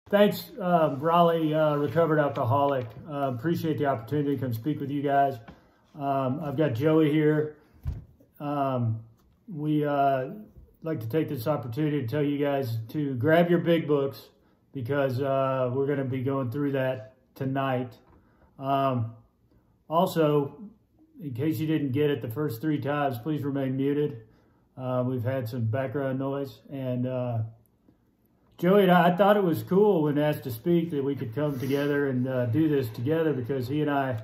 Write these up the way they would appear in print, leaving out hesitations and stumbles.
Thanks, Raleigh, recovered alcoholic. Appreciate the opportunity to come speak with you guys. I've got Joey here. We like to take this opportunity to tell you guys to grab your big books because we're going to be going through that tonight. Also, in case you didn't get it the first 3 times, please remain muted. We've had some background noise. And Joey and I thought it was cool when asked to speak that we could come together and do this together because he and I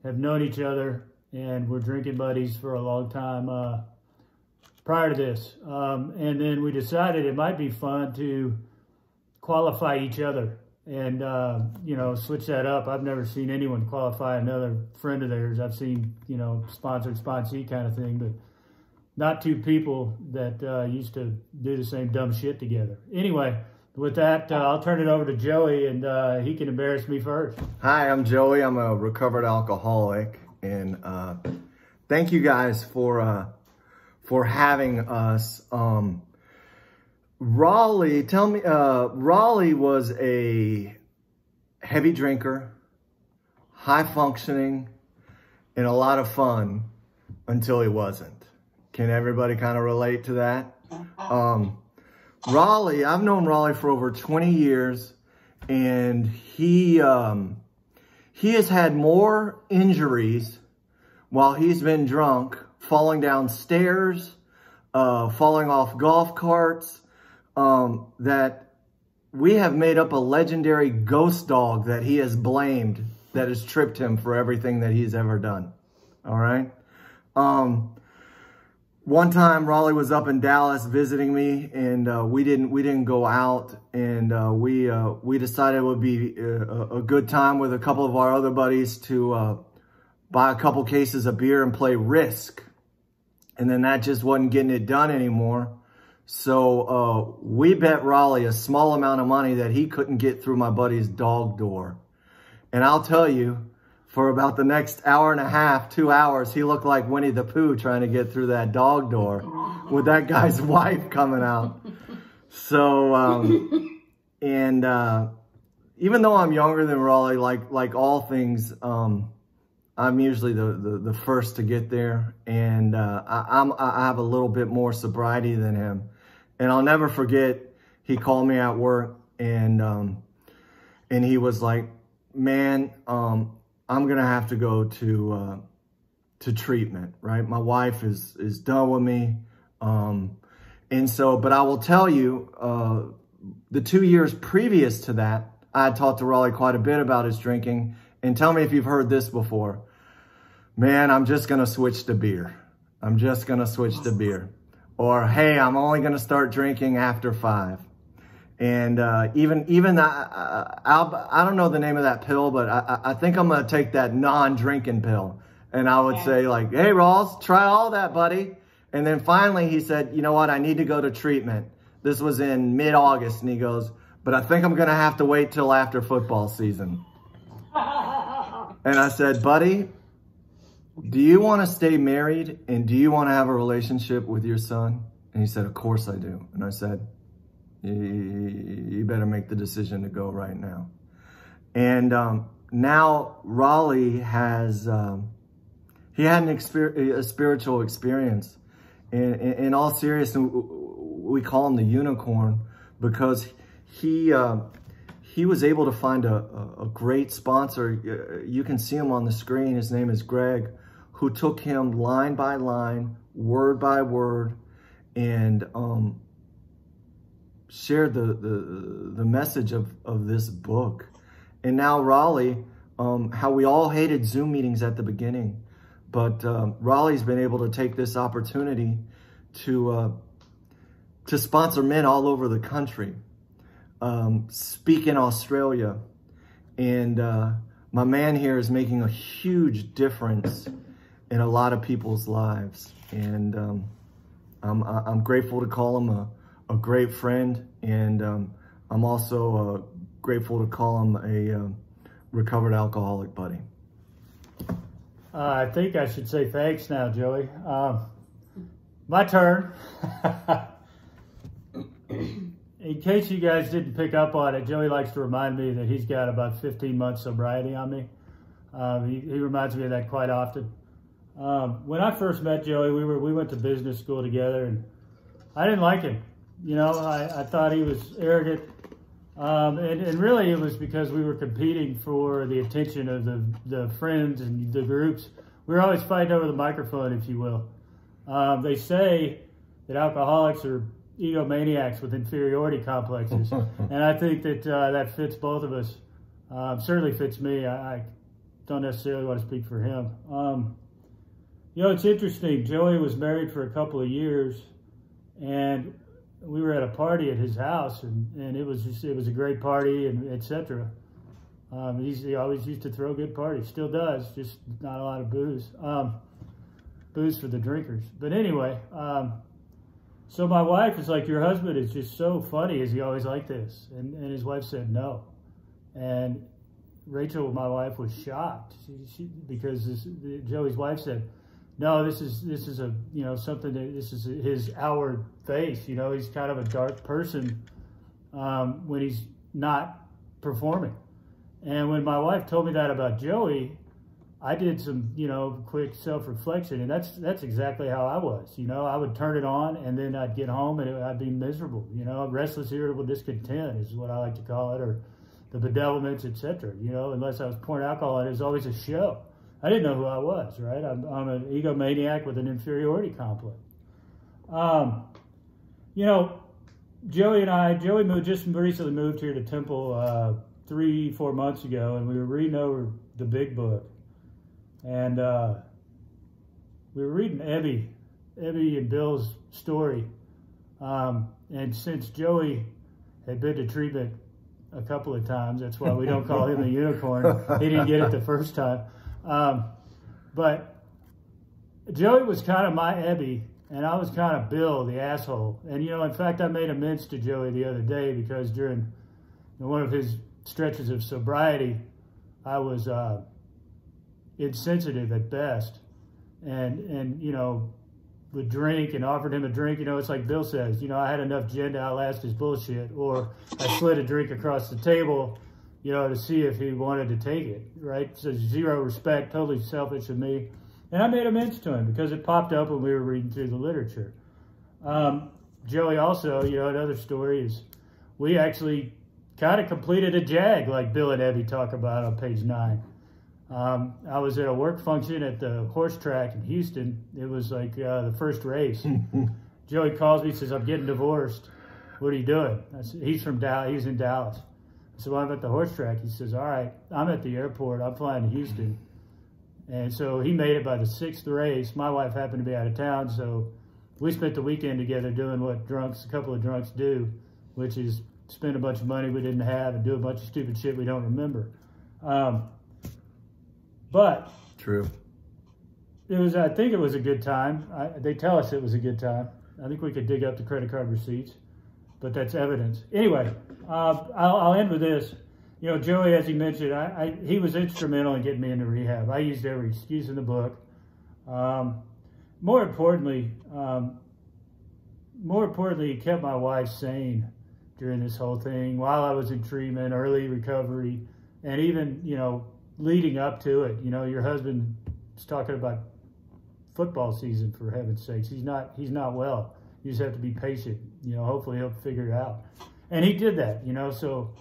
have known each other and we're drinking buddies for a long time prior to this. And then we decided it might be fun to qualify each other and, you know, switch that up. I've never seen anyone qualify another friend of theirs. I've seen, you know, sponsored, sponsee kind of thing, but not 2 people that used to do the same dumb shit together. Anyway, with that, I'll turn it over to Joey, and he can embarrass me first. Hi, I'm Joey. I'm a recovered alcoholic, and thank you guys for having us. Raleigh, Raleigh was a heavy drinker, high functioning, and a lot of fun until he wasn't. Can everybody kind of relate to that? Raleigh, I've known Raleigh for over 20 years, and he has had more injuries while he's been drunk, falling down stairs, falling off golf carts, that we have made up a legendary ghost dog that he has blamed that has tripped him for everything that he's ever done. All right. One time Raleigh was up in Dallas visiting me, and we didn't go out, and we decided it would be a good time with a couple of our other buddies to buy a couple cases of beer and play Risk. And then that just wasn't getting it done anymore. So we bet Raleigh a small amount of money that he couldn't get through my buddy's dog door. And I'll tell you, for about the next hour and a half, 2 hours, he looked like Winnie the Pooh trying to get through that dog door with that guy's wife coming out. So, even though I'm younger than Raleigh, like all things, I'm usually the first to get there, and I have a little bit more sobriety than him. And I'll never forget, he called me at work, and he was like, "Man, I'm gonna have to go to treatment, right? My wife is done with me, and so. But I will tell you, the 2 years previous to that, I had talked to Raleigh quite a bit about his drinking. And tell me if you've heard this before. Man, I'm just gonna switch to beer. I'm just gonna switch to beer, or hey, I'm only gonna start drinking after 5. And even I don't know the name of that pill, but I think I'm going to take that non-drinking pill. And I would say like, hey, Rawls, try all that, buddy. And then finally he said, you know what? I need to go to treatment. This was in mid-August. And he goes, but I think I'm going to have to wait till after football season. And I said, buddy, do you want to stay married? And do you want to have a relationship with your son? And he said, of course I do. And I said, you better make the decision to go right now. And now Raleigh has, he had a spiritual experience. In all seriousness, we call him the unicorn because he was able to find a great sponsor. You can see him on the screen. His name is Greg, who took him line by line, word by word, and shared the message of this book. And now Raleigh, how we all hated Zoom meetings at the beginning, but Raleigh's been able to take this opportunity to sponsor men all over the country, speak in Australia, and my man here is making a huge difference in a lot of people's lives. And I'm grateful to call him a great friend, and I'm also grateful to call him a recovered alcoholic buddy. I think I should say thanks now, Joey. My turn. in case you guys didn't pick up on it, Joey likes to remind me that he's got about 15 months sobriety on me. He reminds me of that quite often. When I first met Joey, we went to business school together, and I didn't like him. You know, I thought he was arrogant. And really it was because we were competing for the attention of the friends and the groups. We were always fighting over the microphone, if you will. They say that alcoholics are egomaniacs with inferiority complexes. And I think that that fits both of us. Certainly fits me. I don't necessarily want to speak for him. You know, it's interesting. Joey was married for a couple of years, and we were at a party at his house, and it was a great party, and etc. He always used to throw good parties, still does, just not a lot of booze. Booze for the drinkers. But anyway, so my wife is like, your husband is just so funny. Is he always like this? And his wife said no. And Rachel, my wife, was shocked because Joey's wife said, no, this is a, you know, something that this is his outward face. You know, he's kind of a dark person when he's not performing. And when my wife told me that about Joey, I did some, you know, quick self-reflection, and that's exactly how I was. You know, I would turn it on, and then I'd get home, and I'd be miserable. You know, restless, irritable discontent is what I like to call it, or the bedevilments, etc. You know, unless I was pouring alcohol, and it was always a show. I didn't know who I was, right? I'm an egomaniac with an inferiority complex. You know, Joey just recently moved here to Temple 3-4 months ago, and we were reading over the Big Book. And we were reading Ebby and Bill's story. And since Joey had been to treatment a couple of times, that's why we don't call him a unicorn. He didn't get it the first time. But Joey was kind of my Ebby, and I was kind of Bill, the asshole. And, you know, in fact, I made amends to Joey the other day because during one of his stretches of sobriety, I was insensitive at best, and you know, would drink and offered him a drink. You know, it's like Bill says, you know, I had enough gin to outlast his bullshit, or I slid a drink across the table, you know, to see if he wanted to take it, right? So zero respect, totally selfish of me. And I made amends to him because it popped up when we were reading through the literature. Joey also, you know, another story is we actually kind of completed a JAG like Bill and Ebby talk about on page 9. I was at a work function at the horse track in Houston. It was like the first race. Joey calls me, says, I'm getting divorced. What are you doing? I said, he's from Dallas. He's in Dallas. I said, well, I'm at the horse track. He says, all right, I'm at the airport. I'm flying to Houston. And so he made it by the 6th race. My wife happened to be out of town, so we spent the weekend together doing what a couple of drunks do, which is spend a bunch of money we didn't have and do a bunch of stupid shit we don't remember. But true. It was. I think it was a good time. They tell us it was a good time. I think we could dig up the credit card receipts, but that's evidence. Anyway, I'll end with this. You know, Joey, as he mentioned, he was instrumental in getting me into rehab. I used every excuse in the book. More importantly, he kept my wife sane during this whole thing while I was in treatment, early recovery, and even, you know, leading up to it. You know, your husband is talking about football season, for heaven's sakes. He's not well. You just have to be patient. You know, hopefully he'll figure it out. And he did that, you know, so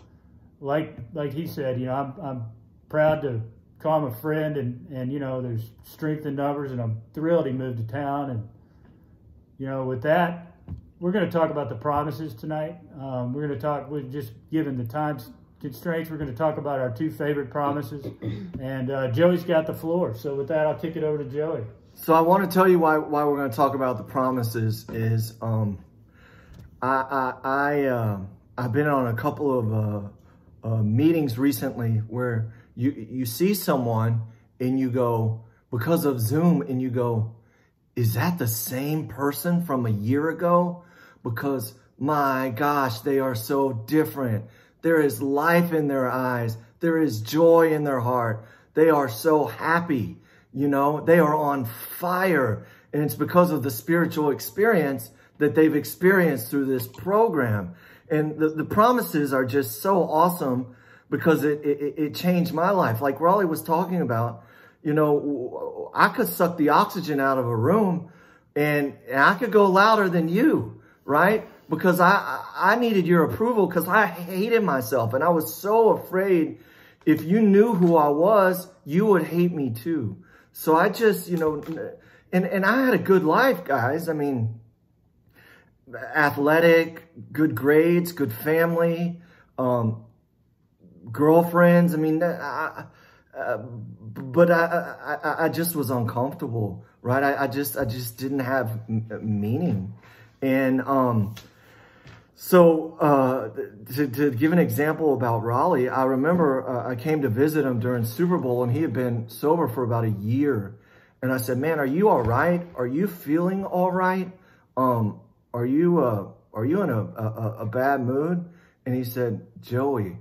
like he said, you know, I'm proud to call him a friend, and you know, there's strength in numbers, and I'm thrilled he moved to town. And, you know, with that, we're going to talk about the promises tonight. We're going to talk, we're just given the time constraints, we're going to talk about our 2 favorite promises. And Joey's got the floor. So with that, I'll kick it over to Joey. So I want to tell you why we're going to talk about the promises is I've been on a couple of meetings recently where you see someone and you go, because of Zoom, and you go, is that the same person from a year ago? Because my gosh, they are so different. There is life in their eyes. There is joy in their heart. They are so happy. You know, they are on fire. And it's because of the spiritual experience that they've experienced through this program. And the promises are just so awesome because it changed my life. Like Raleigh was talking about, you know, I could suck the oxygen out of a room and I could go louder than you, right? Because I needed your approval because I hated myself. And I was so afraid if you knew who I was, you would hate me too. So I just, you know, and I had a good life, guys. I mean, athletic, good grades, good family, girlfriends. I mean, but I just was uncomfortable, right? I just didn't have meaning. And so to give an example about Raleigh, I remember I came to visit him during Super Bowl, and he had been sober for about a year. And I said, man, are you all right? Are you feeling all right? Are you in a bad mood? And he said, Joey,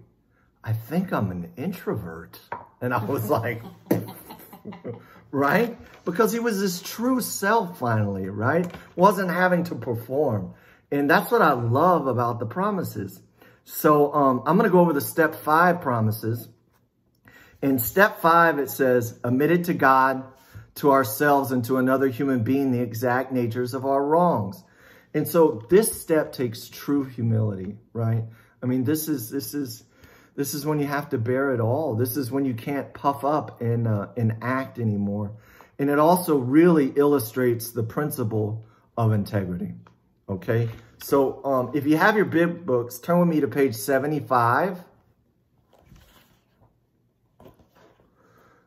I think I'm an introvert. And I was like, right? Because he was his true self finally, right? Wasn't having to perform. And that's what I love about the promises. So I'm going to go over the step 5 promises. In step 5, it says, admitted to God, to ourselves, and to another human being the exact natures of our wrongs. And so this step takes true humility, right? I mean, this is when you have to bear it all. This is when you can't puff up and act anymore. And it also really illustrates the principle of integrity. Okay, so if you have your bib books, turn with me to page 75.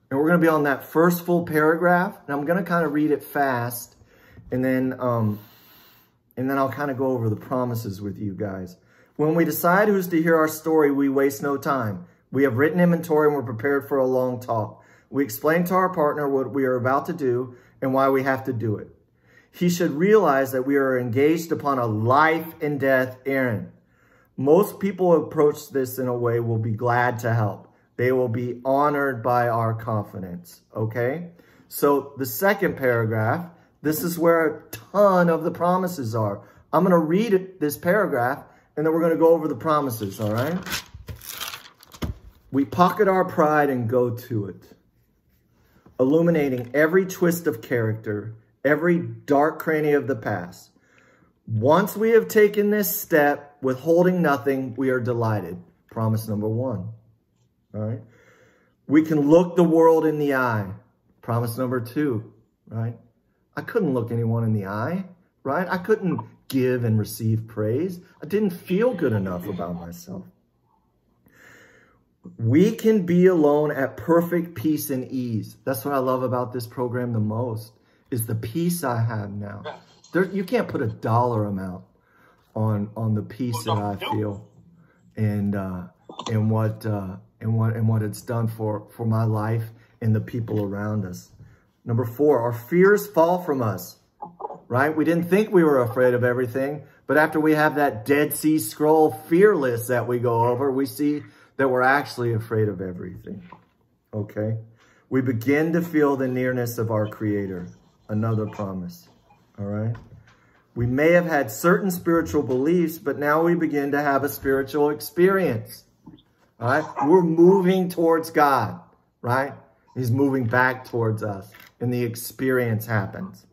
And we're going to be on that first full paragraph. And I'm going to kind of read it fast. And then I'll kind of go over the promises with you guys. When we decide who's to hear our story, we waste no time. We have written inventory and we're prepared for a long talk. We explain to our partner what we are about to do and why we have to do it. He should realize that we are engaged upon a life and death errand. Most people who approach this in a way will be glad to help. They will be honored by our confidence, okay? So the second paragraph, this is where a ton of the promises are. I'm going to read this paragraph, and then we're going to go over the promises, all right? We pocket our pride and go to it, illuminating every twist of character, every dark cranny of the past. Once we have taken this step, withholding nothing, we are delighted. Promise number 1. All right. We can look the world in the eye. Promise number 2, right? I couldn't look anyone in the eye, right? I couldn't give and receive praise. I didn't feel good enough about myself. We can be alone at perfect peace and ease. That's what I love about this program the most, is the peace I have now. You can't put a dollar amount on the peace that I feel and what it's done for my life and the people around us. Number 4, our fears fall from us, right? We didn't think we were afraid of everything, but after we have that Dead Sea Scroll fear list that we go over, we see that we're actually afraid of everything, okay? We begin to feel the nearness of our Creator, another promise, all right? We may have had certain spiritual beliefs, but now we begin to have a spiritual experience. All right, we're moving towards God, right? He's moving back towards us, and the experience happens.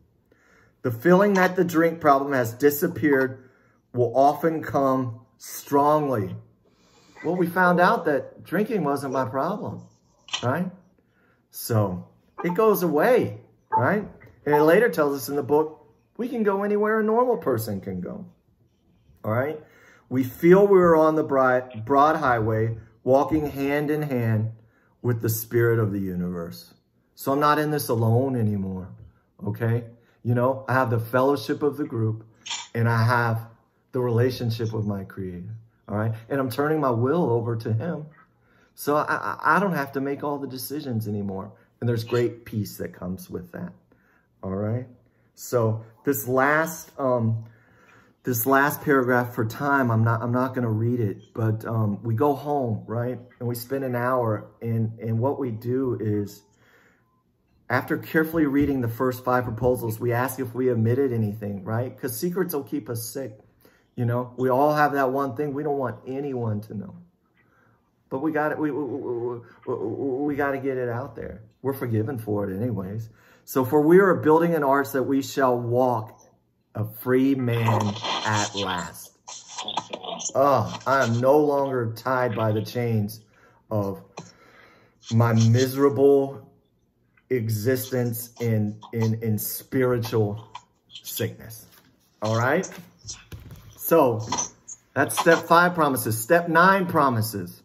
The feeling that the drink problem has disappeared will often come strongly. Well, we found out that drinking wasn't my problem, right? So it goes away, right? And it later tells us in the book, we can go anywhere a normal person can go, all right? We feel we were on the broad highway, walking hand in hand with the spirit of the universe. So I'm not in this alone anymore, okay? You know, I have the fellowship of the group, and I have the relationship with my Creator, all right? And I'm turning my will over to Him. So I don't have to make all the decisions anymore. And there's great peace that comes with that, all right? So this last paragraph for time, I'm not going to read it, but we go home, right? And we spend an hour, and what we do is, after carefully reading the first 5 proposals, we ask if we omitted anything, right? Because secrets will keep us sick. You know, we all have that one thing we don't want anyone to know. But we got to get it out there. We're forgiven for it anyways. So for we are building an arch that we shall walk a free man at last. Oh, I am no longer tied by the chains of my miserable existence in spiritual sickness. All right? So that's step 5 promises. Step 9 promises.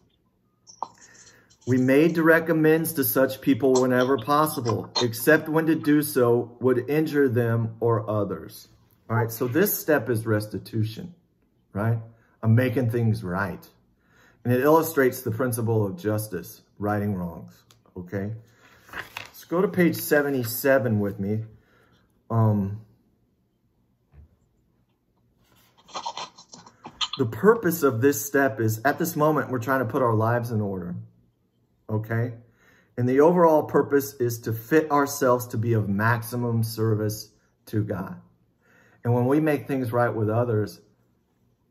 We made direct amends to such people whenever possible, except when to do so would injure them or others. All right, so this step is restitution, right? I'm making things right. And it illustrates the principle of justice, righting wrongs, okay? Let's go to page 77 with me. The purpose of this step is, at this moment, we're trying to put our lives in order. Okay? And the overall purpose is to fit ourselves to be of maximum service to God. And when we make things right with others,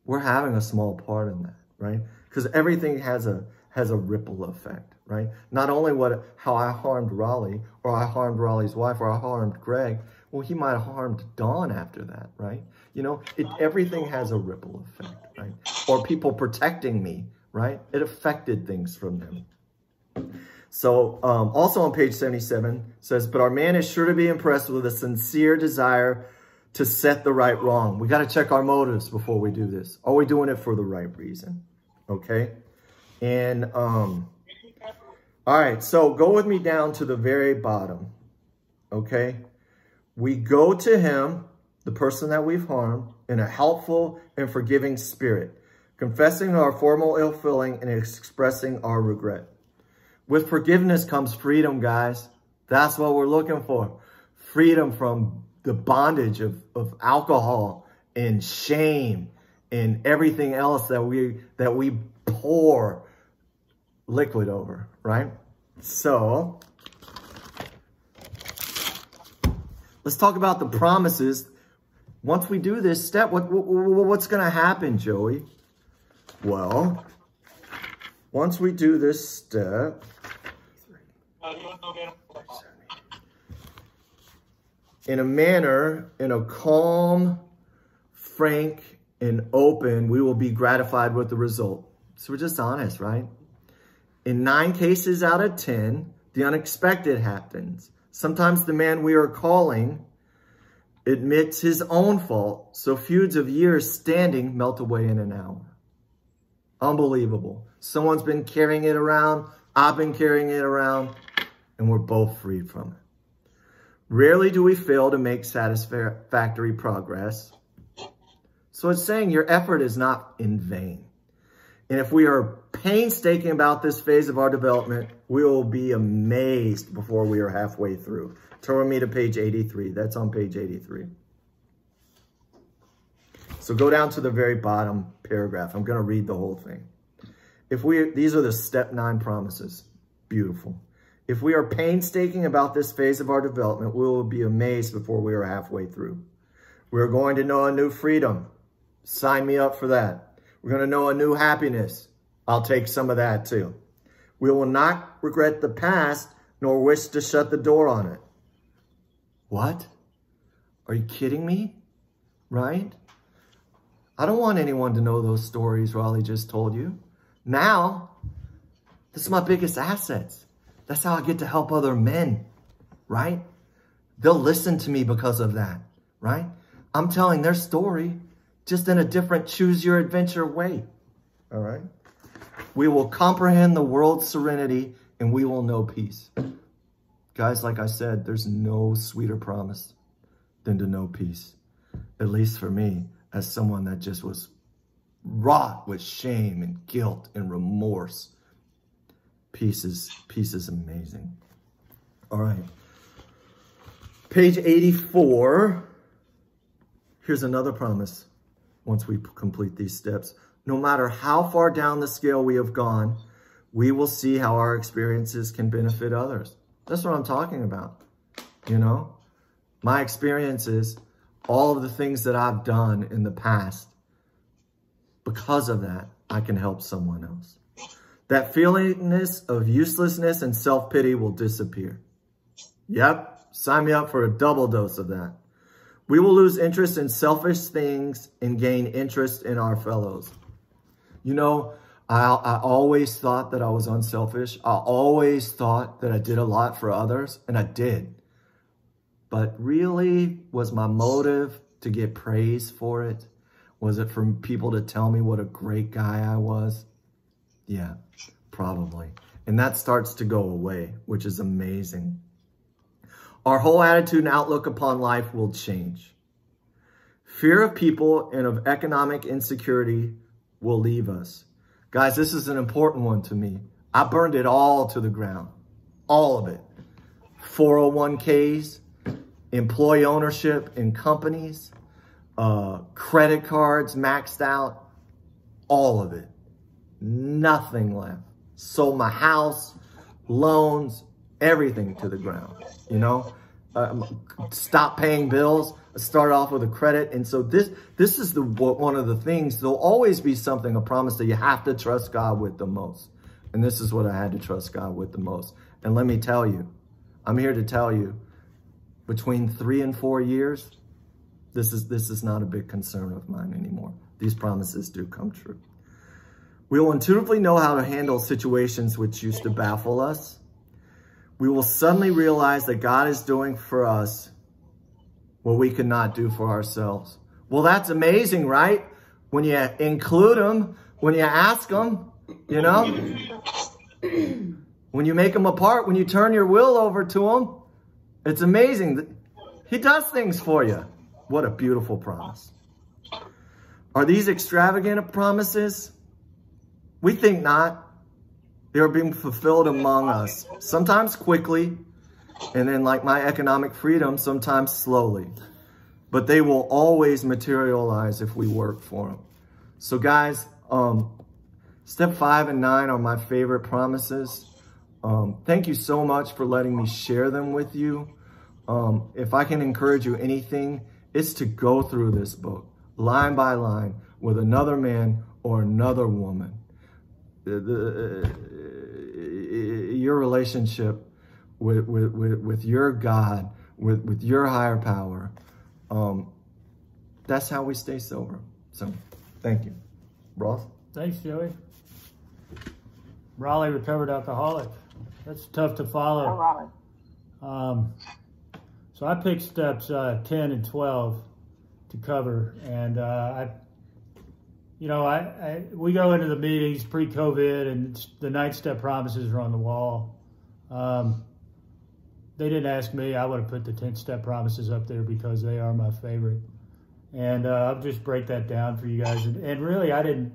we're having a small part in that, right? Because everything has a ripple effect, right? Not only how I harmed Raleigh, or I harmed Raleigh's wife, or I harmed Greg, well, he might have harmed Dawn after that, right? You know, everything has a ripple effect, right? Or people protecting me, right? It affected things from them. So also on page 77 says, but our man is sure to be impressed with a sincere desire to set the right wrong. We got to check our motives before we do this. Are we doing it for the right reason? Okay. And all right, so go with me down to the very bottom. Okay. We go to him, the person that we've harmed, in a helpful and forgiving spirit, confessing our formal ill-feeling and expressing our regret. With forgiveness comes freedom, guys. That's what we're looking for. Freedom from the bondage of alcohol and shame and everything else that we pour liquid over, right? So let's talk about the promises. Once we do this step, what's going to happen, Joey? Well, once we do this step, in a manner, in a calm, frank, and open, we will be gratified with the result. So we're just honest, right? In 9 cases out of 10, the unexpected happens. Sometimes the man we are calling admits his own fault, so feuds of years standing melt away in an hour. Unbelievable. Someone's been carrying it around, I've been carrying it around, and we're both freed from it. Rarely do we fail to make satisfactory progress. So it's saying your effort is not in vain. And if we are painstaking about this phase of our development, we will be amazed before we are halfway through. Turn with me to page 83. That's on page 83. So go down to the very bottom paragraph. I'm going to read the whole thing. These are the step 9 promises. Beautiful. If we are painstaking about this phase of our development, we will be amazed before we are halfway through. We're going to know a new freedom. Sign me up for that. We're going to know a new happiness. I'll take some of that too. We will not regret the past, nor wish to shut the door on it. What? Are you kidding me? Right? I don't want anyone to know those stories Raleigh just told you. Now, this is my biggest assets. That's how I get to help other men, right? They'll listen to me because of that, right? I'm telling their story just in a different choose your adventure way, all right? We will comprehend the world's serenity and we will know peace. Guys, like I said, there's no sweeter promise than to know peace, at least for me, as someone that just was wrought with shame and guilt and remorse. Peace is amazing. All right. Page 84. Here's another promise. Once we complete these steps, no matter how far down the scale we have gone, we will see how our experiences can benefit others. That's what I'm talking about. You know, my experiences, all of the things that I've done in the past Because of that, I can help someone else. That feelingness of uselessness and self-pity will disappear. Yep, sign me up for a double dose of that. We will lose interest in selfish things and gain interest in our fellows. You know, I always thought that I was unselfish. I always thought that I did a lot for others, and I did. But really, was my motive to get praise for it? Was it for people to tell me what a great guy I was? Yeah, probably. And that starts to go away, which is amazing. Our whole attitude and outlook upon life will change. Fear of people and of economic insecurity will leave us. Guys, this is an important one to me. I burned it all to the ground. All of it. 401ks, employee ownership in companies, credit cards maxed out, all of it. Nothing left. Sold my house, loans, everything to the ground, you know. Stop paying bills. Start off with a credit. And so this is one of the things. There'll always be something, a promise that you have to trust God with the most. And this is what I had to trust God with the most. And let me tell you, I'm here to tell you, between 3 and 4 years, this is not a big concern of mine anymore. These promises do come true. We will intuitively know how to handle situations which used to baffle us. We will suddenly realize that God is doing for us what we could not do for ourselves. Well, that's amazing, right? When you include Him, when you ask Him, you know? When you make Him a part, when you turn your will over to Him, it's amazing. He does things for you. What a beautiful promise. Are these extravagant promises? We think not. They are being fulfilled among us, sometimes quickly, and then like my economic freedom, sometimes slowly. But they will always materialize if we work for them. So guys, step 5 and 9 are my favorite promises. Thank you so much for letting me share them with you. If I can encourage you anything, it's to go through this book, line by line, with another man or another woman. Your relationship with your God, with your higher power. That's how we stay sober. So, thank you. Ross? Thanks, Joey. Raleigh, recovered alcoholic. That's tough to follow. So I picked steps 10 and 12 to cover, and we go into the meetings pre-COVID, and the 9 step promises are on the wall. They didn't ask me. I would have put the 10 step promises up there because they are my favorite. And I'll just break that down for you guys. And really, I didn't,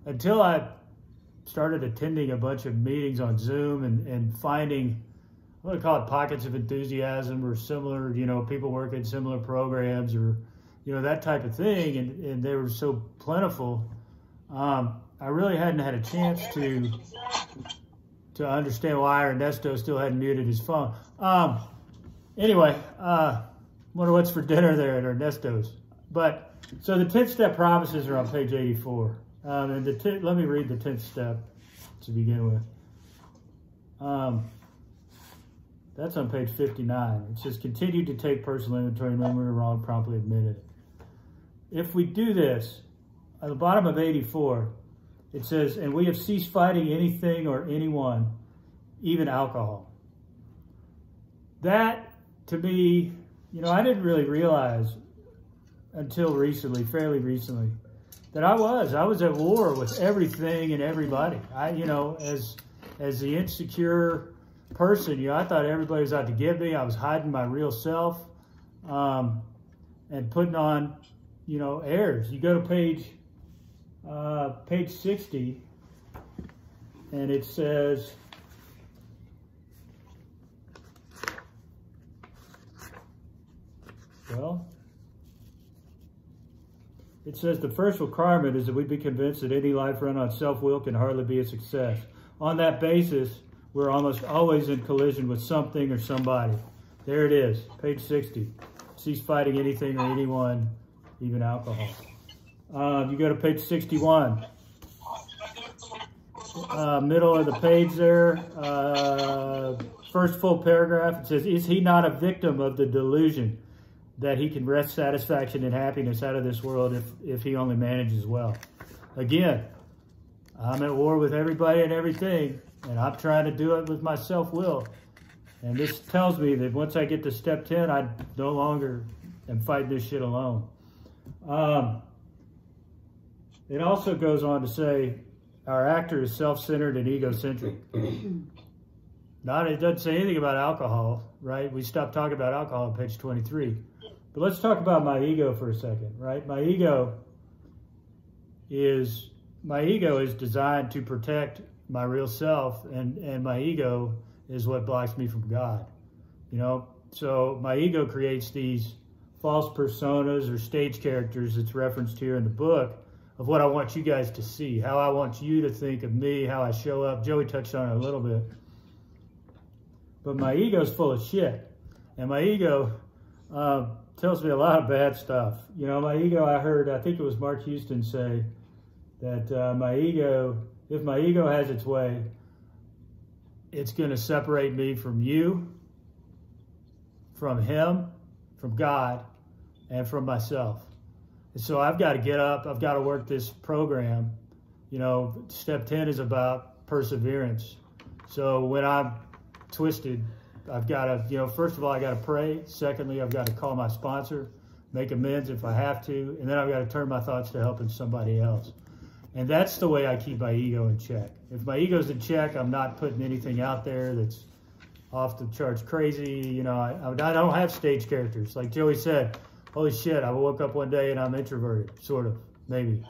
until I started attending a bunch of meetings on Zoom and finding, I'm going to call it pockets of enthusiasm or similar, people working similar programs or, that type of thing. And they were so plentiful. I really hadn't had a chance to understand why Ernesto still hadn't muted his phone. Anyway, wonder what's for dinner there at Ernesto's. But so the 10 step promises are on page 84. And let me read the 10th step to begin with. That's on page 59. It says, continue to take personal inventory, when we're wrong, promptly admit it. If we do this, at the bottom of 84, it says, and we have ceased fighting anything or anyone, even alcohol. That, to me, I didn't really realize until recently, fairly recently, that I was at war with everything and everybody. As the insecure person, I thought everybody was out to get me. I was hiding my real self and putting on, airs. You go to page 60, and it says, the first requirement is that we be convinced that any life run on self-will can hardly be a success. On that basis, we're almost always in collision with something or somebody. There it is, page 60. Cease fighting anything or anyone, even alcohol. You go to page 61. Middle of the page there, first full paragraph, it says, is he not a victim of the delusion that he can wrest satisfaction and happiness out of this world if he only manages well? Again, I'm at war with everybody and everything, and I'm trying to do it with my self-will. And this tells me that once I get to step 10, I no longer am fighting this shit alone. It also goes on to say, our actor is self-centered and egocentric. It doesn't say anything about alcohol, right? We stopped talking about alcohol on page 23. But let's talk about my ego for a second, right? My ego is designed to protect my real self, and my ego is what blocks me from God, you know? So my ego creates these false personas or stage characters that's referenced here in the book of what I want you guys to see, how I want you to think of me, how I show up. Joey touched on it a little bit. But my ego's full of shit. And my ego tells me a lot of bad stuff. You know, my ego, I think it was Mark Houston say that if my ego has its way, it's going to separate me from you, from him, from God, and from myself. And so I've got to get up. I've got to work this program. You know, step 10 is about perseverance. So when I'm twisted, I've got to, you know, first of all, I got to pray. Secondly, I've got to call my sponsor, make amends if I have to. And then I've got to turn my thoughts to helping somebody else. And that's the way I keep my ego in check. If my ego's in check, I'm not putting anything out there that's off the charts crazy. You know, I don't have stage characters. Like Joey said, holy shit, I woke up one day and I'm introverted, sort of, maybe.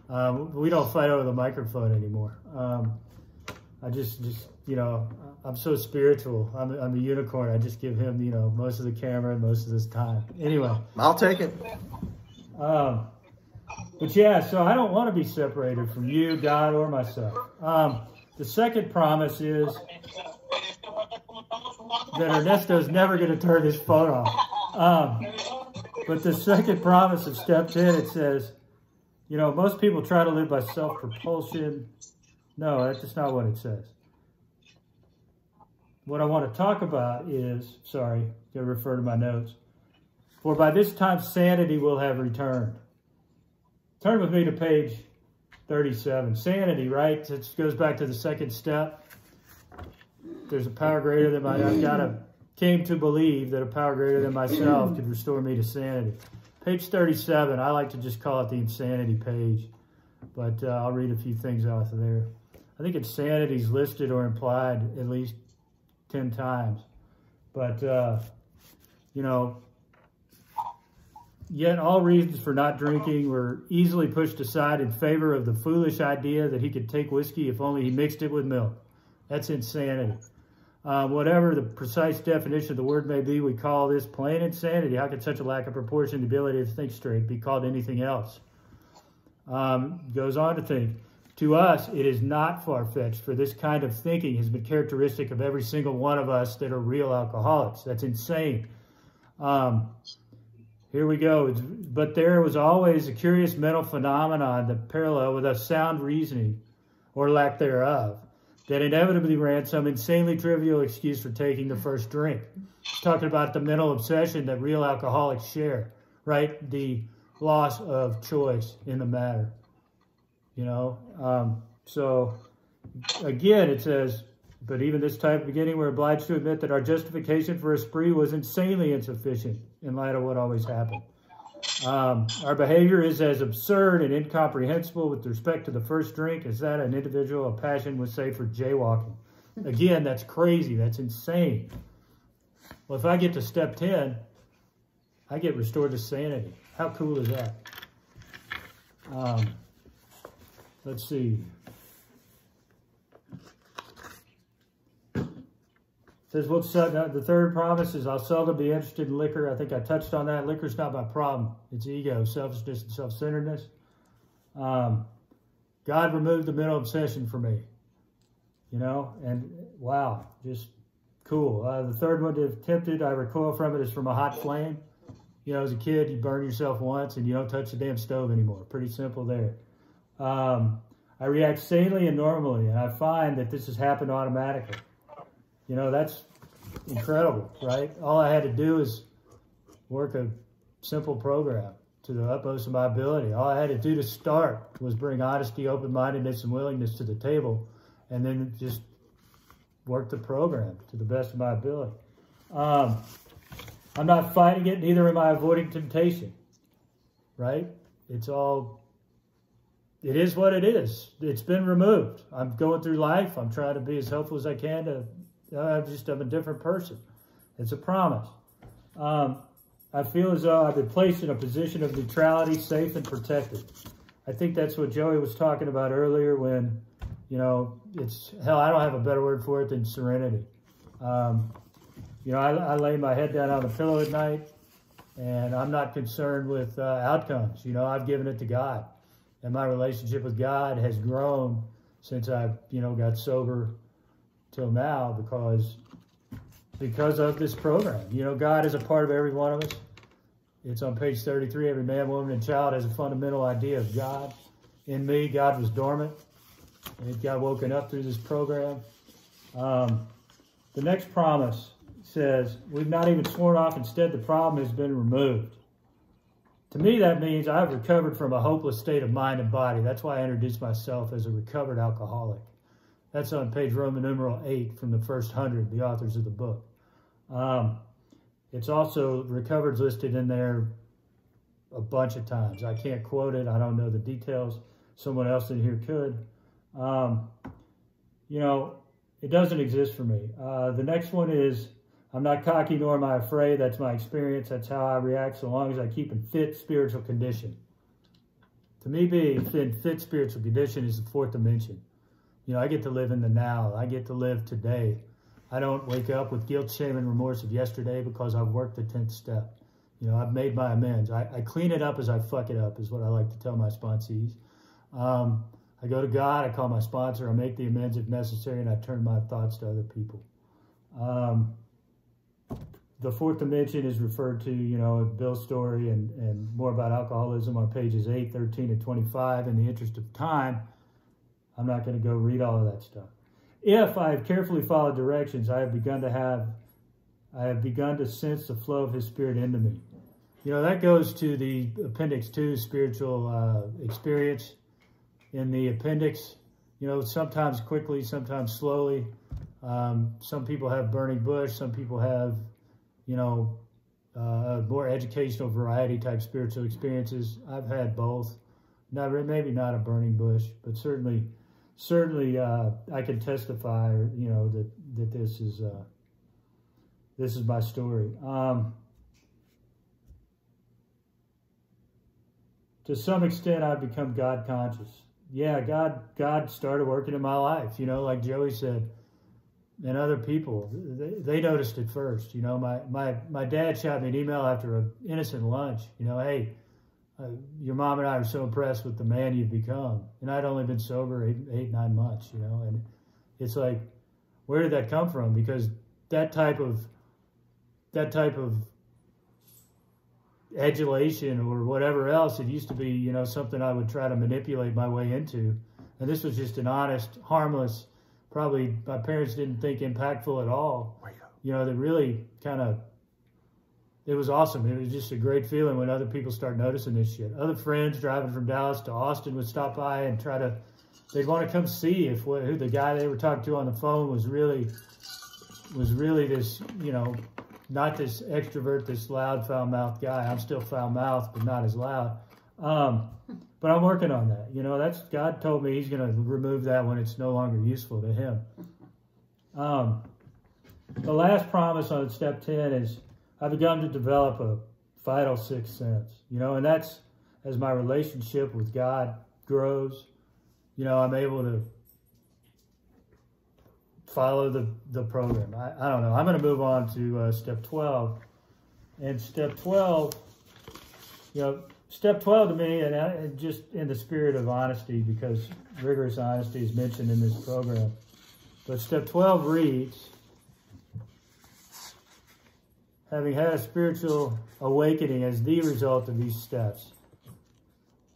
We don't fight over the microphone anymore. I just, you know, I'm so spiritual. I'm a unicorn. I just give him, you know, most of the camera and most of this time. Anyway. I'll take it. But yeah, so I don't want to be separated from you, God, or myself. The second promise is that Ernesto's never going to turn his phone off. But the second promise of step 10, it says, you know, most people try to live by self-propulsion. No, that's just not what it says. What I want to talk about is, sorry, got to refer to my notes. For by this time, sanity will have returned. Turn with me to page 37. Sanity, right? It goes back to the second step. There's a power greater than came to believe that a power greater than myself could restore me to sanity. Page 37, I like to just call it the insanity page, but I'll read a few things out of there. I think insanity is listed or implied at least 10 times. But, you know, yet all reasons for not drinking were easily pushed aside in favor of the foolish idea that he could take whiskey if only he mixed it with milk. That's insanity. Whatever the precise definition of the word may be, we call this plain insanity. How could such a lack of proportion, the ability to think straight, be called anything else? Goes on to think, to us, it is not far-fetched, for this kind of thinking has been characteristic of every single one of us that are real alcoholics. That's insane. Here we go. But there was always a curious mental phenomenon that parallel with a sound reasoning, or lack thereof, that inevitably ran some insanely trivial excuse for taking the first drink. He's talking about the mental obsession that real alcoholics share, right? The loss of choice in the matter, you know? So again, it says, but even this type of beginning, we're obliged to admit that our justification for a spree was insanely insufficient in light of what always happened. Our behavior is as absurd and incomprehensible with respect to the first drink as that an individual of passion would say for jaywalking. Again, that's crazy. That's insane. Well, if I get to step 10, I get restored to sanity. How cool is that? Let's see. Says, the third promise is I'll seldom be interested in liquor. I think I touched on that. Liquor's not my problem. It's ego, selfishness, and self-centeredness. God removed the mental obsession for me. You know, and wow, just cool. The third one, if tempted, I recoil from it as from a hot flame. You know, as a kid, you burn yourself once and you don't touch the damn stove anymore. Pretty simple there. I react sanely and normally, and I find that this has happened automatically. You know, that's incredible, right? All I had to do is work a simple program to the utmost of my ability. All I had to do to start was bring honesty, open-mindedness, and willingness to the table, and then just work the program to the best of my ability. I'm not fighting it, neither am I avoiding temptation, right? It is what it is. It's been removed. I'm going through life. I'm trying to be as helpful as I can. I'm a different person. It's a promise. I feel as though I've been placed in a position of neutrality, safe and protected. I think that's what Joey was talking about earlier when, you know, hell, I don't have a better word for it than serenity. You know, I lay my head down on the pillow at night and I'm not concerned with outcomes. You know, I've given it to God. And my relationship with God has grown since I, you know, got sober till now because of this program. You know, God is a part of every one of us. It's on page 33. Every man, woman, and child has a fundamental idea of God. In me, God was dormant, and it got woken up through this program. The next promise says, we've not even sworn off. Instead, the problem has been removed. To me, that means I've recovered from a hopeless state of mind and body. That's why I introduced myself as a recovered alcoholic. That's on page Roman numeral 8 from the first 100, the authors of the book. It's also, recovered's listed in there a bunch of times. I can't quote it. I don't know the details. Someone else in here could. You know, it doesn't exist for me. The next one is, I'm not cocky nor am I afraid. That's my experience. That's how I react so long as I keep in fit spiritual condition. To me, being in fit spiritual condition is the fourth dimension. You know, I get to live in the now. I get to live today. I don't wake up with guilt, shame, and remorse of yesterday because I've worked the 10th step. You know, I've made my amends. I clean it up as I fuck it up is what I like to tell my sponsees. I go to God, I call my sponsor, I make the amends if necessary, and I turn my thoughts to other people. The fourth dimension is referred to, you know, Bill's story and more about alcoholism on pages 8, 13, and 25. In the interest of time, I'm not going to go read all of that stuff. If I have carefully followed directions, I have begun to sense the flow of his spirit into me. You know, that goes to the appendix 2, spiritual experience. In the appendix, you know, sometimes quickly, sometimes slowly. Some people have burning bush. Some people have, you know, more educational variety type spiritual experiences. I've had both. Maybe not a burning bush, but certainly I can testify, you know, that this is my story. To some extent, I've become God conscious. Yeah, God started working in my life, you know, like Joey said, and other people, they noticed it first. You know, my dad shot me an email after an innocent lunch, you know, hey, your mom and I are so impressed with the man you've become. And I'd only been sober 8, 9 months, you know, and it's like, where did that come from? Because that type of adulation or whatever else, it used to be, you know, something I would try to manipulate my way into. And this was just an honest, harmless, probably my parents didn't think impactful at all. You know, that really kind of, it was awesome. It was just a great feeling when other people start noticing this shit. Other friends driving from Dallas to Austin would stop by and they'd want to come see who the guy they were talking to on the phone was really this, you know, not this extrovert, this loud, foul-mouthed guy. I'm still foul-mouthed, but not as loud. But I'm working on that. You know, God told me he's going to remove that when it's no longer useful to him. The last promise on step 10 is I've begun to develop a vital sixth sense. You know, and that's as my relationship with God grows. You know, I'm able to follow the program. I don't know. I'm going to move on to step 12. And step 12, you know, step 12 to me, and just in the spirit of honesty, because rigorous honesty is mentioned in this program. But step 12 reads, having had a spiritual awakening as the result of these steps,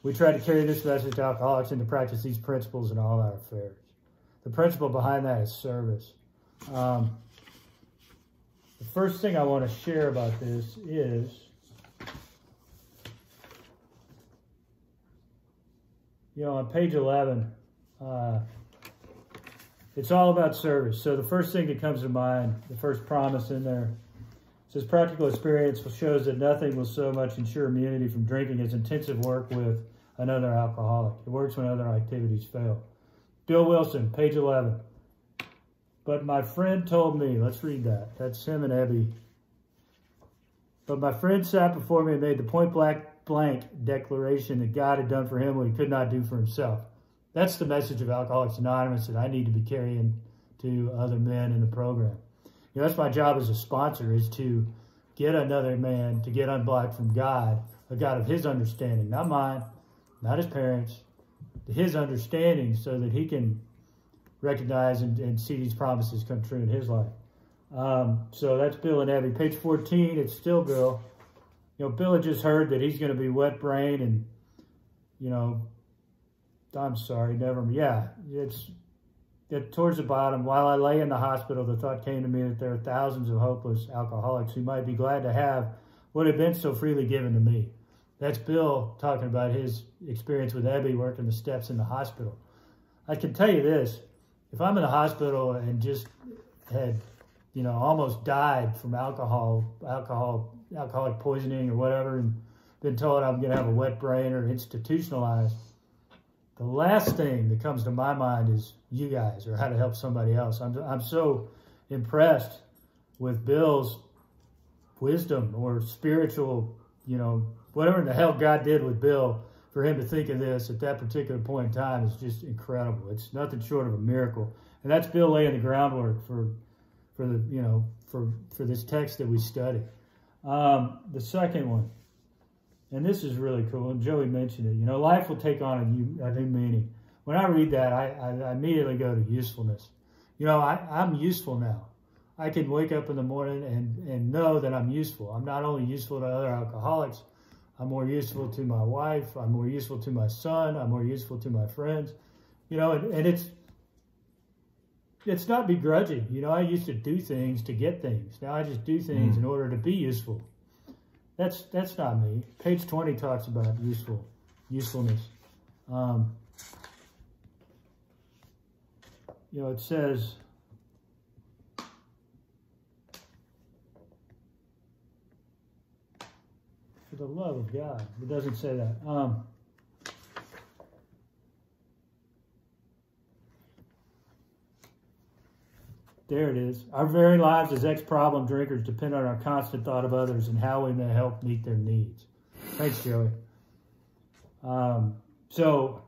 we try to carry this message to alcoholics and to practice these principles in all our affairs. The principle behind that is service. The first thing I want to share about this is, on page 11, it's all about service. So the first thing that comes to mind, the first promise in there, says practical experience shows that nothing will so much ensure immunity from drinking as intensive work with another alcoholic. It works when other activities fail. Bill Wilson, page 11. But my friend told me, let's read that. That's him and Ebby. But my friend sat before me and made the point-blank declaration that God had done for him what he could not do for himself. That's the message of Alcoholics Anonymous that I need to be carrying to other men in the program. That's my job as a sponsor, is to get another man to get unblocked from God, a God of his understanding, not mine, not his parents, his understanding, so that he can recognize and see these promises come true in his life. So that's Bill and Abby. Page 14, it's still Bill. Bill had just heard that he's going to be wet brain and, I'm sorry, towards the bottom, while I lay in the hospital, the thought came to me that there are thousands of hopeless alcoholics who might be glad to have what had been so freely given to me. That's Bill talking about his experience with Ebby working the steps in the hospital. I can tell you this, if I'm in the hospital and just had, almost died from alcoholic poisoning or whatever, and been told I'm going to have a wet brain or institutionalized, the last thing that comes to my mind is you guys, or how to help somebody else. I'm so impressed with Bill's wisdom or spiritual, whatever the hell God did with Bill for him to think of this at that particular point in time is just incredible. It's nothing short of a miracle. And that's Bill laying the groundwork for this text that we study. The second one, and this is really cool, and Joey mentioned it, life will take on a new meaning. When I read that, I immediately go to usefulness. I'm useful now. I can wake up in the morning and know that I'm useful. I'm not only useful to other alcoholics, I'm more useful to my wife, I'm more useful to my son, I'm more useful to my friends. And it's not begrudging. I used to do things to get things. Now I just do things in order to be useful. That's not me. Page 20 talks about usefulness. It says, for the love of God. It doesn't say that. There it is. Our very lives as ex-problem drinkers depend on our constant thought of others and how we may help meet their needs. Thanks, Joey. So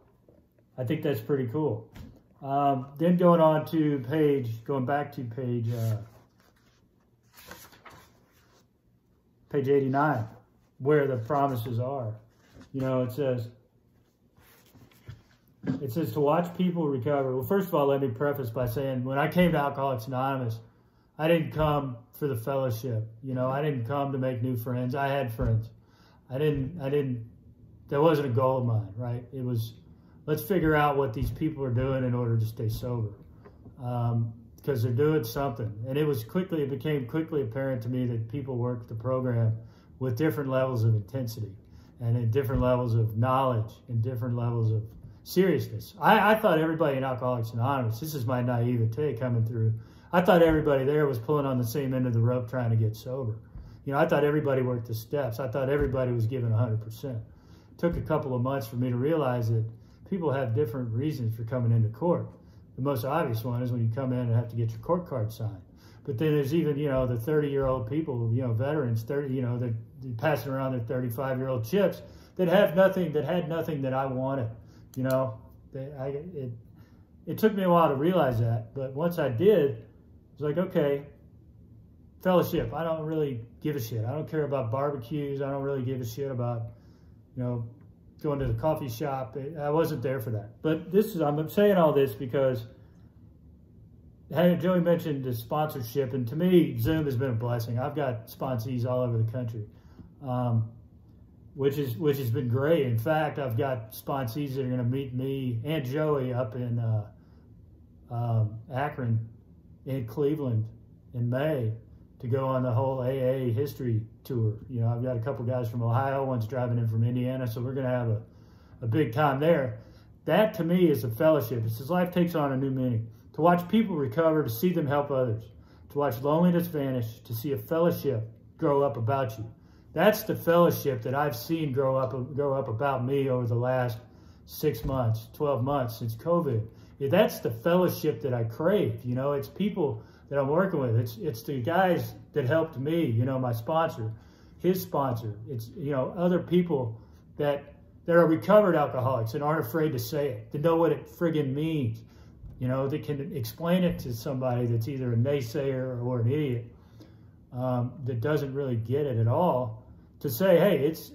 I think that's pretty cool. Then going back to page 89, where the promises are. It says to watch people recover. Well, first of all, let me preface by saying, when I came to Alcoholics Anonymous, I didn't come for the fellowship. I didn't come to make new friends. I had friends. That wasn't a goal of mine, right? It was, let's figure out what these people are doing in order to stay sober. Because they're doing something. And it became quickly apparent to me that people work the program with different levels of intensity and at different levels of knowledge and different levels of seriousness. I thought everybody in Alcoholics Anonymous, this is my naivete coming through, I thought everybody there was pulling on the same end of the rope trying to get sober. I thought everybody worked the steps. I thought everybody was giving 100%. It took a couple of months for me to realize that people have different reasons for coming into court. The most obvious one is when you come in and have to get your court card signed. But then there's even, the 30-year-old people, veterans, they're passing around their 35-year-old chips that had nothing that I wanted. It took me a while to realize that, but once I did, it was like, okay, fellowship, I don't really give a shit. I don't care about barbecues. I don't really give a shit about, going to the coffee shop. I wasn't there for that. But I'm saying all this because Joey mentioned the sponsorship, and to me, Zoom has been a blessing. I've got sponsees all over the country, which has been great. In fact, I've got sponsees that are going to meet me and Joey up in Akron, in Cleveland, in May, to go on the whole AA history tour. You know, I've got a couple guys from Ohio, one's driving in from Indiana, so we're going to have a big time there. That, to me, is a fellowship. It says life takes on a new meaning. To watch people recover, to see them help others, to watch loneliness vanish, to see a fellowship grow up about you. That's the fellowship that I've seen grow up about me over the last 6 months, 12 months since COVID. That's the fellowship that I crave. You know, it's people that I'm working with. It's the guys that helped me, you know, my sponsor, his sponsor. It's, you know, other people that are recovered alcoholics and aren't afraid to say it, that know what it friggin' means. You know, they can explain it to somebody that's either a naysayer or an idiot that doesn't really get it at all, to say, hey, it's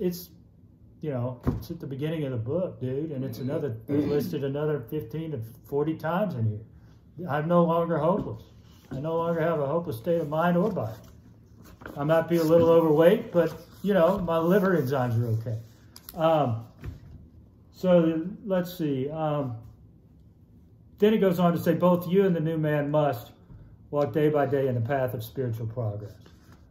you know, it's at the beginning of the book, dude, and it's another, listed another 15 to 40 times in here. I'm no longer hopeless. I no longer have a hopeless state of mind or body. I might be a little overweight, but, you know, my liver enzymes are okay. So let's see. Then it goes on to say, both you and the new man must walk day by day in the path of spiritual progress.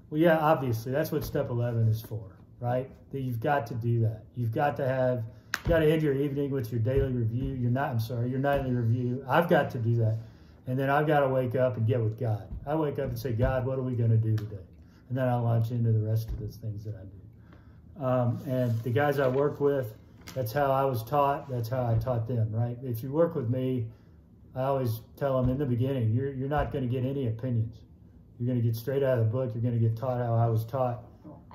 Well, yeah, obviously, that's what step 11 is for, right? That you've got to do that. You've got to end your evening with your daily review. Your nightly review. I've got to do that. And then I've got to wake up and get with God. I wake up and say, God, what are we going to do today? And then I'll launch into the rest of the things that I do. And the guys I work with, that's how I was taught. That's how I taught them, right? If you work with me, I always tell them in the beginning, you're not going to get any opinions. You're going to get straight out of the book. You're going to get taught how I was taught,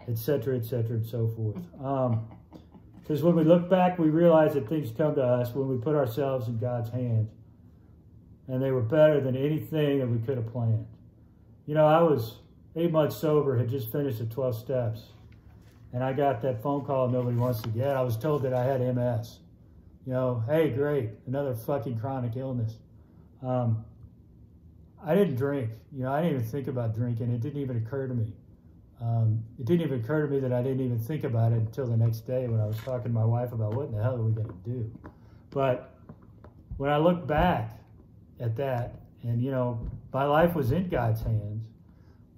et cetera, and so forth. Because when we look back, we realize that things come to us when we put ourselves in God's hands. And they were better than anything that we could have planned. You know, I was 8 months sober, had just finished the 12 steps. And I got that phone call nobody wants to get. I was told that I had MS. You know, hey, great, another fucking chronic illness. I didn't drink. You know, I didn't even think about drinking. It didn't even occur to me. It didn't even occur to me that I didn't even think about it until the next day when I was talking to my wife about what in the hell are we going to do. But when I look back at that, and, you know, my life was in God's hands,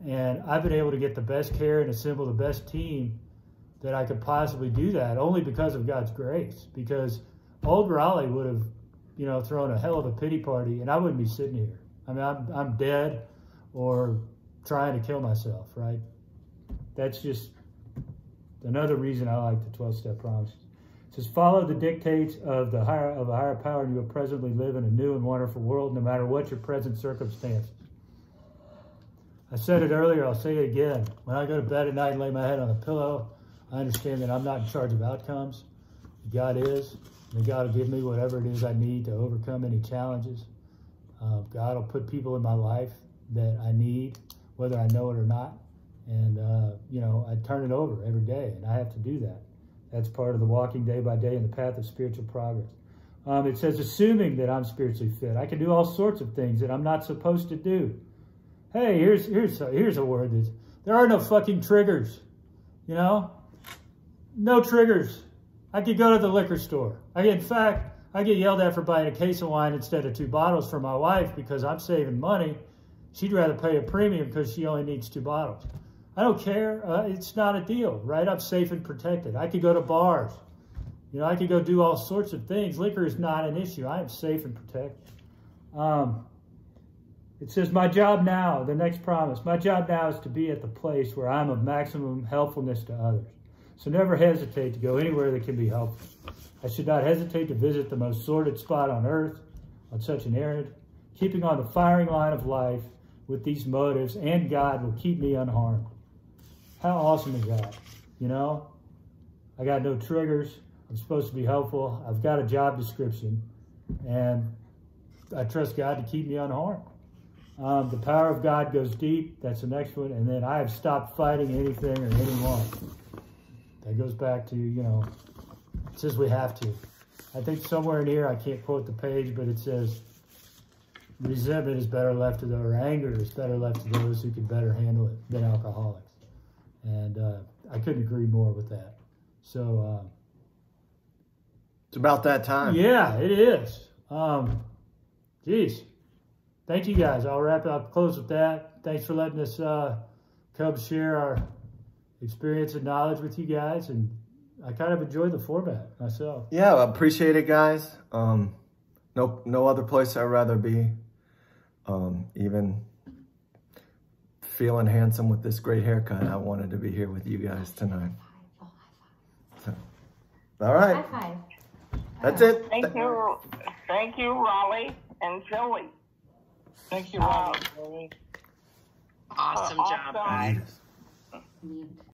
and I've been able to get the best care and assemble the best team that I could possibly do that, only because of God's grace. Because old Raleigh would have, you know, thrown a hell of a pity party, and I wouldn't be sitting here. I mean, I'm dead or trying to kill myself, right? That's just another reason I like the 12-step promises. It says, follow the dictates of a higher power, and you will presently live in a new and wonderful world, no matter what your present circumstances. I said it earlier, I'll say it again. When I go to bed at night and lay my head on a pillow, I understand that I'm not in charge of outcomes. God is, and God will give me whatever it is I need to overcome any challenges. God will put people in my life that I need, whether I know it or not. And, you know, I turn it over every day, and I have to do that. That's part of the walking day by day in the path of spiritual progress. It says, assuming that I'm spiritually fit, I can do all sorts of things that I'm not supposed to do. Hey, here's a word that's, there are no fucking triggers, you know? No triggers. I could go to the liquor store. In fact, I get yelled at for buying a case of wine instead of 2 bottles for my wife because I'm saving money. She'd rather pay a premium because she only needs 2 bottles. I don't care. It's not a deal, right? I'm safe and protected. I could go to bars. You know, I could go do all sorts of things. Liquor is not an issue. I am safe and protected. It says, my job now, the next promise, my job now is to be at the place where I'm of maximum helpfulness to others. So never hesitate to go anywhere that can be helpful. I should not hesitate to visit the most sordid spot on earth on such an errand. Keeping on the firing line of life with these motives, and God will keep me unharmed. How awesome is that? You know, I got no triggers. I'm supposed to be helpful. I've got a job description, and I trust God to keep me unharmed. The power of God goes deep. That's the next one. And then I have stopped fighting anything or anyone. That goes back to, you know, it says we have to. I think somewhere in here, I can't quote the page, but it says, resentment is better left to or anger is better left to those who can better handle it than alcoholics. And I couldn't agree more with that. So it's about that time. Yeah, it is. Geez, thank you guys. I'll close with that. Thanks for letting us Cubs share our experience and knowledge with you guys, and I kind of enjoyed the format myself. Yeah, I appreciate it, guys. No other place I'd rather be. Even feeling handsome with this great haircut, I wanted to be here with you guys tonight. So, all right. High five. That's it. Thank you, Raleigh and Joey. Thank you, Raleigh. Awesome job, guys. Mute.